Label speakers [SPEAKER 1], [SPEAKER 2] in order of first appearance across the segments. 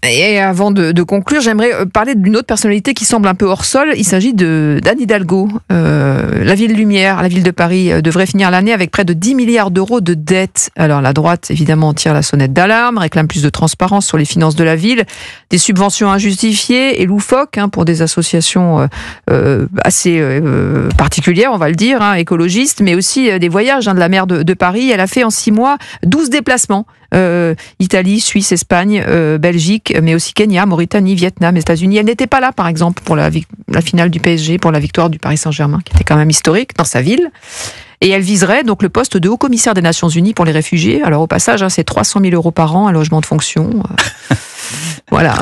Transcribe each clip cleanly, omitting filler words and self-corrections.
[SPEAKER 1] Et avant de conclure, j'aimerais parler d'une autre personnalité qui semble un peu hors sol. Il s'agit d'Anne Hidalgo. La ville lumière, la ville de Paris, devrait finir l'année avec près de 10 milliards d'euros de dettes. Alors la droite, évidemment, tire la sonnette d'alarme, réclame plus de transparence sur les finances de la ville, des subventions injustifiées et loufoques pour des associations assez particulières, on va le dire, écologistes, mais aussi des voyages de la maire de Paris. Elle a fait en 6 mois 12 déplacements. Italie, Suisse, Espagne, Belgique, mais aussi Kenya, Mauritanie, Vietnam, États-Unis. Elle n'était pas là, par exemple, pour la finale du PSG, pour la victoire du Paris Saint-Germain, qui était quand même historique dans sa ville. Et elle viserait donc le poste de haut-commissaire des Nations Unies pour les réfugiés. Alors au passage, c'est 300 000 euros par an, un logement de fonction. Voilà,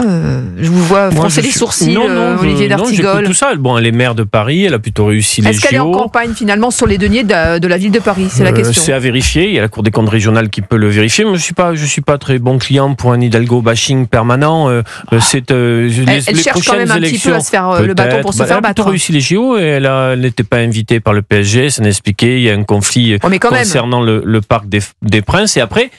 [SPEAKER 1] je vous vois froncer les sourcils, Olivier d'Artigol.
[SPEAKER 2] J'écoute tout ça. Bon, elle est maire de Paris, elle a plutôt réussi les JO.
[SPEAKER 1] Est-ce qu'elle est en campagne finalement sur les deniers de la ville de Paris? C'est la question.
[SPEAKER 2] C'est à vérifier, il y a la Cour des comptes régionale qui peut le vérifier. Mais je suis pas très bon client pour un Hidalgo bashing permanent.
[SPEAKER 1] Elle cherche quand même un petit peu à se faire le bâton pour se faire battre.
[SPEAKER 2] Elle a plutôt réussi les JO et elle n'était pas invitée par le PSG, ça n'expliquait, il y a un conflit concernant le Parc des Princes. Et après,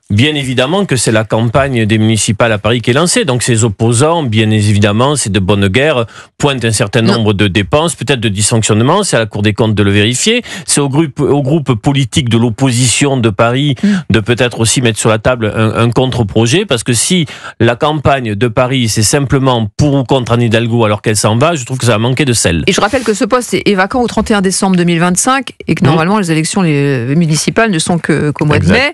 [SPEAKER 2] bien évidemment que c'est la campagne des municipales à Paris qui est lancée. Donc ses opposants, bien évidemment, c'est de bonne guerre, pointent un certain nombre de dépenses, peut-être de dysfonctionnements. C'est à la Cour des comptes de le vérifier. C'est au groupe politique de l'opposition de Paris de peut-être aussi mettre sur la table un contre-projet. Parce que si la campagne de Paris, c'est simplement pour ou contre Anne Hidalgo alors qu'elle s'en va, je trouve que ça a manqué de sel.
[SPEAKER 1] Et je rappelle que ce poste est vacant au 31 décembre 2025 et que normalement les élections municipales ne sont qu'au mois de mai.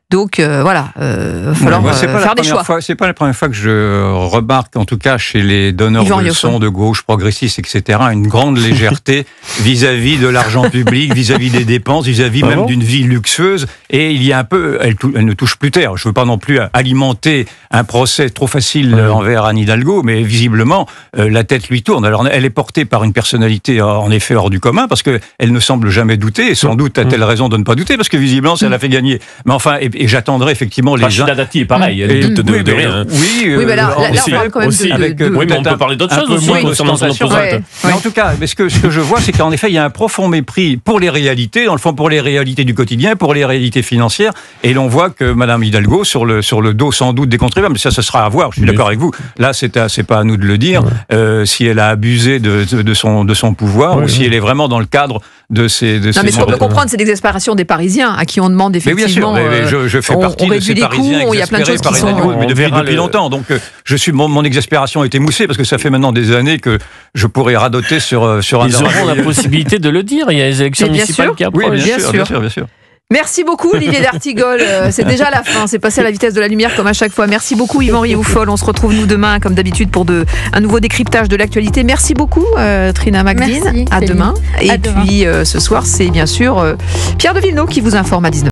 [SPEAKER 1] Donc voilà, il va falloir faire des choix.
[SPEAKER 3] C'est pas la première fois que je remarque, en tout cas chez les donneurs de leçons de gauche, progressistes, etc., une grande légèreté vis-à-vis de l'argent public, vis-à-vis des dépenses, vis-à-vis même d'une vie luxueuse. Et il y a un peu, elle ne touche plus terre. Je veux pas non plus alimenter un procès trop facile envers Anne Hidalgo, mais visiblement la tête lui tourne. Alors elle est portée par une personnalité en effet hors du commun, parce que elle ne semble jamais douter. Et sans doute a-t-elle raison de ne pas douter, parce que visiblement ça l'a fait gagner. Mais enfin. Et j'attendrai effectivement les gens.
[SPEAKER 2] Dati est pareil, elle doute de rien.
[SPEAKER 1] Oui, mais là on parle quand même
[SPEAKER 2] aussi, oui, mais on peut parler d'autres choses aussi concernant son opposante.
[SPEAKER 3] Mais en tout cas, ce que je vois, c'est qu'en effet, il y a un profond mépris pour les réalités, dans le fond, pour les réalités du quotidien, pour les réalités financières. Et l'on voit que Madame Hidalgo, sur le dos sans doute des contribuables, mais ça sera à voir. Je suis d'accord avec vous. Là, c'est pas à nous de le dire. Si elle a abusé de son pouvoir, ou si elle est vraiment dans le cadre de ces.
[SPEAKER 1] Non, mais ce qu'on peut comprendre, c'est l'exaspération des Parisiens à qui on demande effectivement.
[SPEAKER 3] Je fais partie de ces Parisiens exaspérés par Anne Hidalgo, mais depuis longtemps. Donc, mon exaspération a été moussée parce que ça fait maintenant des années que je pourrais radoter sur un.
[SPEAKER 2] Ils auront la possibilité de le dire. Il y a les élections municipales qui approchent.
[SPEAKER 3] Oui, bien sûr.
[SPEAKER 1] Merci beaucoup Olivier d'Artigol, c'est déjà la fin, c'est passé à la vitesse de la lumière comme à chaque fois. Merci beaucoup Yvan Rioufol, on se retrouve nous demain comme d'habitude pour un nouveau décryptage de l'actualité. Merci beaucoup Trina Macdin, à demain. Et puis ce soir c'est bien sûr Pierre de Villeneuve qui vous informe à 19h.